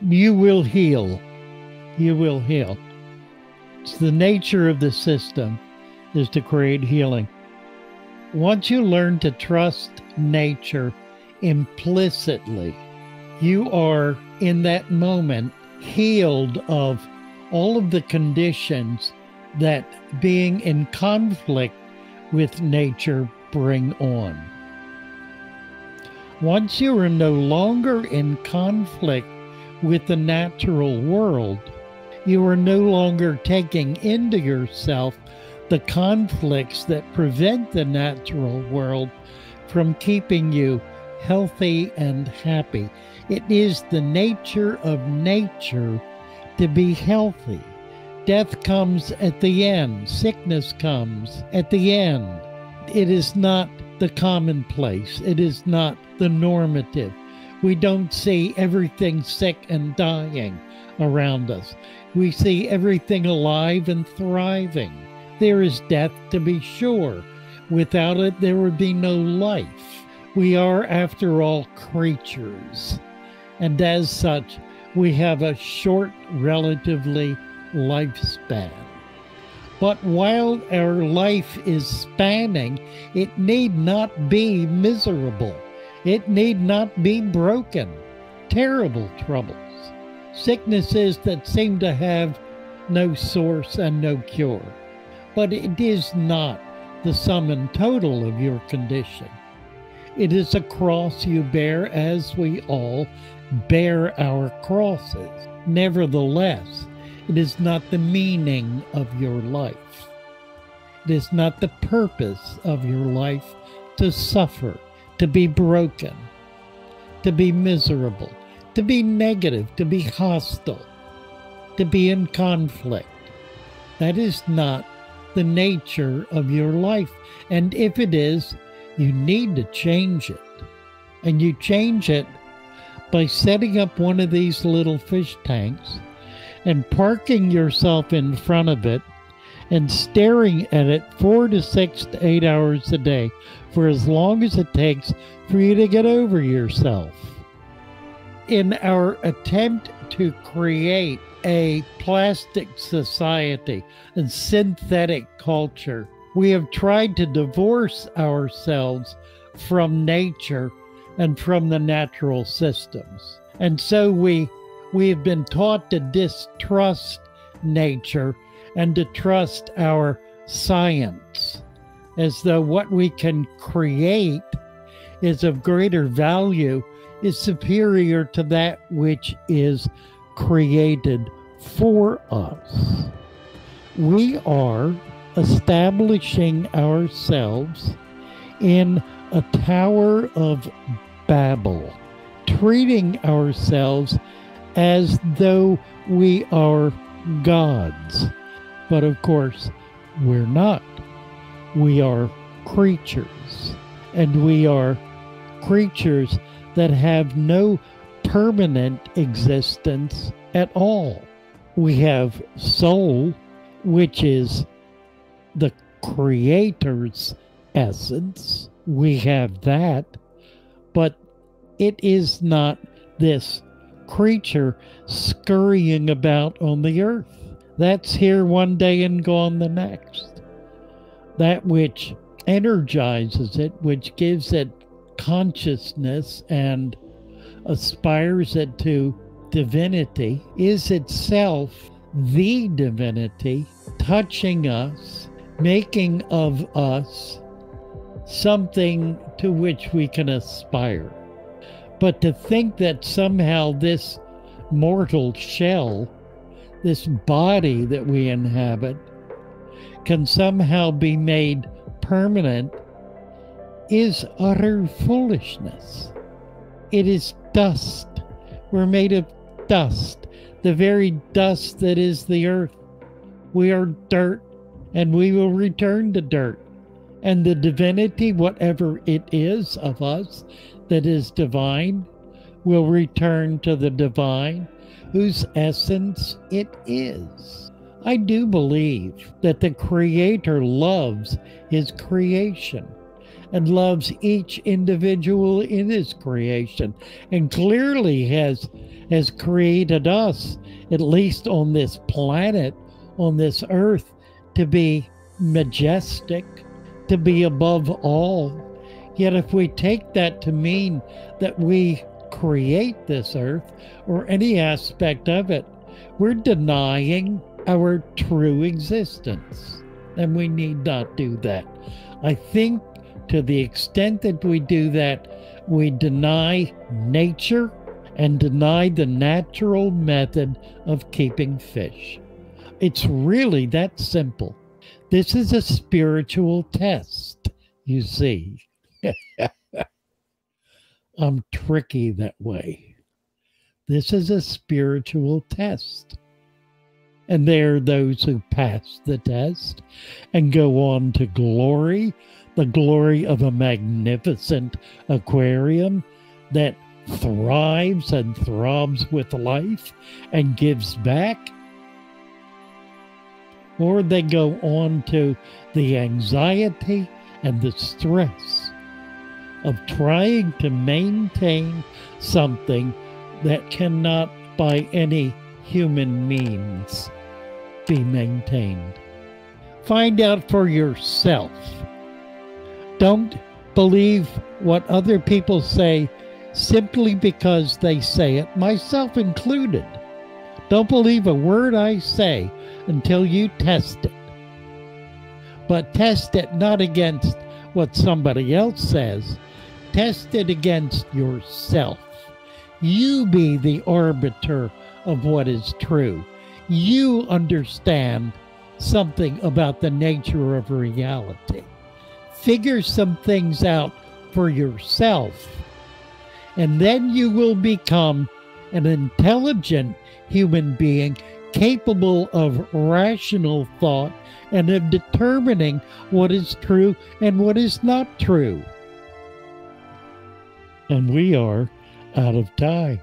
You will heal. You will heal. It's the nature of the system is to create healing. Once you learn to trust nature implicitly, you are in that moment healed of all of the conditions that being in conflict with nature bring on. Once you are no longer in conflict with the natural world, you are no longer taking into yourself the conflicts that prevent the natural world from keeping you healthy and happy. It is the nature of nature to be healthy. Death comes at the end. Sickness comes at the end. It is not the commonplace. It is not the normative. We don't see everything sick and dying around us. We see everything alive and thriving. There is death, to be sure. Without it, there would be no life. We are, after all, creatures. And as such, we have a short, relatively, lifespan. But while our life is spanning, it need not be miserable. It need not be broken. Terrible troubles. Sicknesses that seem to have no source and no cure. But it is not the sum and total of your condition. It is a cross you bear, as we all bear our crosses. Nevertheless, it is not the meaning of your life. It is not the purpose of your life to suffer, to be broken, to be miserable, to be negative, to be hostile, to be in conflict. That is not the nature of your life. And if it is, you need to change it. And you change it by setting up one of these little fish tanks and parking yourself in front of it and staring at it 4 to 6 to 8 hours a day for as long as it takes for you to get over yourself. In our attempt to create a plastic society and synthetic culture, we have tried to divorce ourselves from nature and from the natural systems. And so we have been taught to distrust nature and to trust our science, as though what we can create is of greater value, is superior to that which is created for us. We are establishing ourselves in a Tower of Babel, treating ourselves as though we are gods. But of course, we're not. We are creatures, and we are creatures that have no permanent existence at all. We have soul, which is the creator's essence. We have that, but it is not this creature scurrying about on the earth. That's here one day and gone the next. That which energizes it, which gives it consciousness and aspires it to divinity, is itself the divinity, touching us, making of us something to which we can aspire. But to think that somehow this mortal shell, this body that we inhabit, can somehow be made permanent is utter foolishness. It is dust. We're made of dust, the very dust that is the earth. We are dirt, and we will return to dirt. And the divinity, whatever it is of us that is divine, will return to the divine, whose essence it is. I do believe that the Creator loves his creation and loves each individual in his creation, and clearly has has created us, at least on this planet, on this earth, to be majestic, to be above all. Yet if we take that to mean that we create this earth or any aspect of it, we're denying our true existence. And we need not do that. I think to the extent that we do that, we deny nature and deny the natural method of keeping fish. It's really that simple. This is a spiritual test, you see. I'm tricky that way. This is a spiritual test. And there are those who pass the test and go on to glory, the glory of a magnificent aquarium that thrives and throbs with life and gives back. Or they go on to the anxiety and the stress of trying to maintain something that cannot by any human means be maintained. Find out for yourself. Don't believe what other people say simply because they say it, myself included. Don't believe a word I say until you test it. But test it not against what somebody else says. Test it against yourself. You be the arbiter of what is true. You understand something about the nature of reality. Figure some things out for yourself, and then you will become an intelligent human being capable of rational thought and of determining what is true and what is not true. And we are out of time.